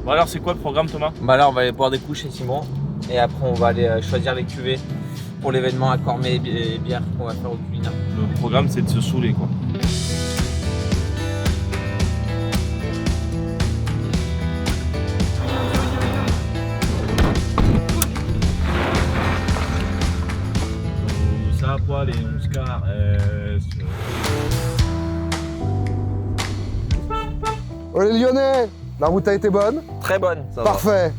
Bon alors c'est quoi le programme Thomas? Bah là on va aller boire des coups chez Simon et après on va aller choisir les cuvées pour l'événement à Cormet et bière qu'on va faire au culinaire. Le programme c'est de se saouler quoi. Ça poil et on se caresse. Oh les Lyonnais, la route a été bonne? Très bonne, ça Parfait.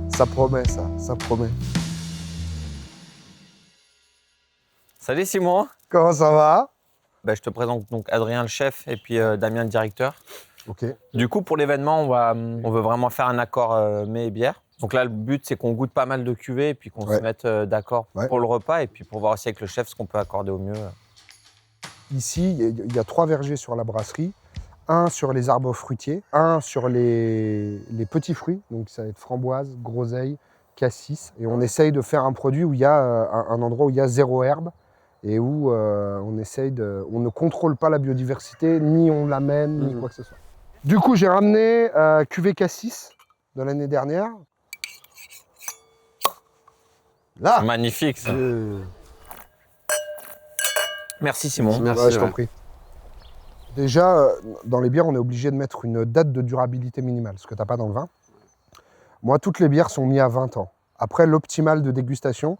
Ça promet ça promet. Salut Simon. Comment ça va? Bah, je te présente donc Adrien le chef et puis Damien le directeur. Ok. Du coup pour l'événement on veut vraiment faire un accord mets et bière. Donc là le but c'est qu'on goûte pas mal de cuvées et puis qu'on se mette d'accord pour le repas et puis pour voir aussi avec le chef ce qu'on peut accorder au mieux. Ici il y a 3 vergers sur la brasserie. Un sur les arbres fruitiers, un sur les petits fruits, donc ça va être framboise, groseille, cassis. Et on essaye de faire un produit où il y a un endroit où il y a 0 herbe et où on ne contrôle pas la biodiversité, ni on l'amène, ni quoi que ce soit. Du coup, j'ai ramené cuvée cassis de l'année dernière. Là. Magnifique ça. Merci Simon. Merci, ouais, je t'en prie. Déjà, dans les bières, on est obligé de mettre une date de durabilité minimale, ce que tu n'as pas dans le vin. Moi, toutes les bières sont mises à 20 ans. Après, l'optimal de dégustation,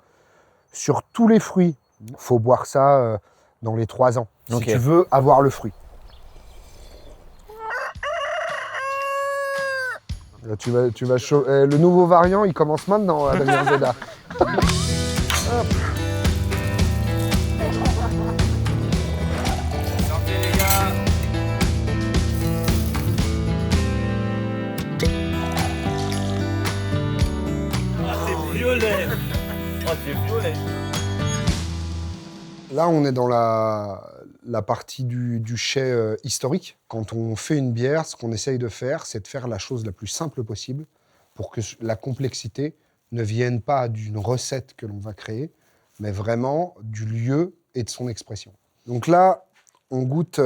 sur tous les fruits, il faut boire ça dans les 3 ans, si tu veux avoir le fruit. Là, tu vas le nouveau variant, il commence maintenant, Adrien Zeda. Hop. Oh, c'est violet. Là, on est dans la partie du chai historique. Quand on fait une bière, ce qu'on essaye de faire, c'est de faire la chose la plus simple possible pour que la complexité ne vienne pas d'une recette que l'on va créer, mais vraiment du lieu et de son expression. Donc là, on goûte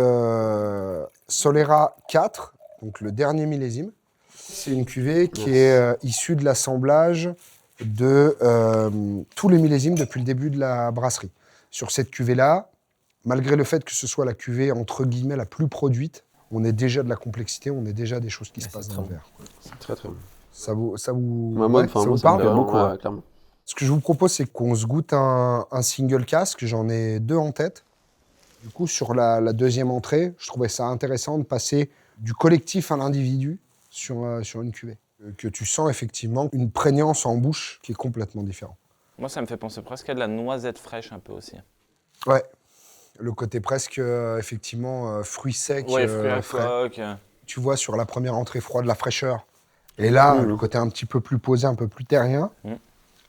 Solera 4, donc le dernier millésime. C'est une cuvée qui est issue de l'assemblage de tous les millésimes depuis le début de la brasserie. Sur cette cuvée-là, malgré le fait que ce soit la cuvée entre guillemets la plus produite, on est déjà de la complexité, on est déjà des choses qui se passent dans le verre. C'est très très bon. Ça vous moi, ça me parle beaucoup, clairement. Ce que je vous propose, c'est qu'on se goûte un single cask. J'en ai 2 en tête. Du coup, sur la deuxième entrée, je trouvais ça intéressant de passer du collectif à l'individu sur une cuvée. Que tu sens effectivement une prégnance en bouche qui est complètement différente. Moi, ça me fait penser presque à de la noisette fraîche un peu aussi. Ouais, le côté presque effectivement fruits secs, ouais, fruits à frais. coque. Tu vois sur la première entrée froide la fraîcheur. Et là, le côté un petit peu plus posé, un peu plus terrien.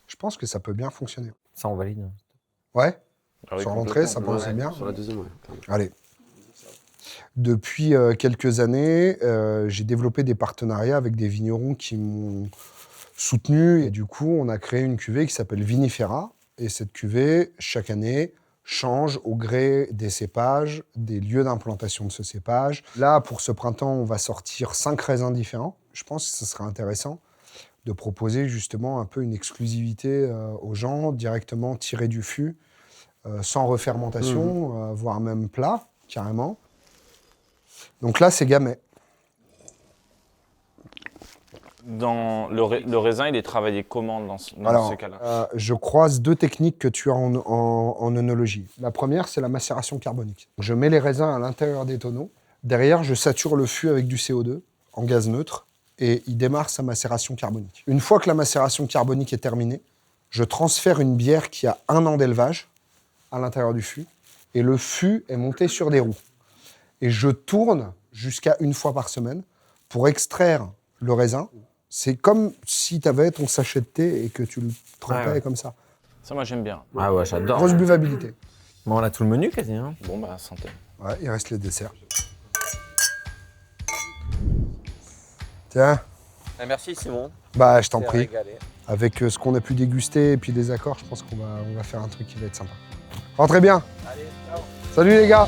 Je pense que ça peut bien fonctionner. Ça on valide. Ouais. Ah oui, sur l'entrée, ça pense bien. Sur la deuxième, ouais. Allez. Depuis quelques années, j'ai développé des partenariats avec des vignerons qui m'ont soutenu. Et du coup, on a créé une cuvée qui s'appelle Vinifera. Et cette cuvée, chaque année, change au gré des cépages, des lieux d'implantation de ce cépage. Là, pour ce printemps, on va sortir 5 raisins différents. Je pense que ce serait intéressant de proposer justement un peu une exclusivité aux gens, directement tirés du fût, sans refermentation, voire même plat, carrément. Donc là, c'est Gamay. Dans le raisin, il est travaillé comment dans ce cas-là? Je croise 2 techniques que tu as en œnologie. La première, c'est la macération carbonique. Je mets les raisins à l'intérieur des tonneaux. Derrière, je sature le fût avec du CO2 en gaz neutre et il démarre sa macération carbonique. Une fois que la macération carbonique est terminée, je transfère une bière qui a 1 an d'élevage à l'intérieur du fût et le fût est monté sur des roues. Et je tourne jusqu'à 1 fois par semaine pour extraire le raisin. C'est comme si tu avais ton sachet de thé et que tu le trempais comme ça. Ça, moi, j'aime bien. Ah ouais, j'adore. Grosse buvabilité. Bon, on a tout le menu quasi. Hein. Bon, bah, santé. Ouais, il reste les desserts. Tiens. Merci Simon. Bah, je t'en prie. Régalé. Avec ce qu'on a pu déguster et puis des accords, je pense qu'on va faire un truc qui va être sympa. Rentrez bien. Allez, ciao. Salut les gars.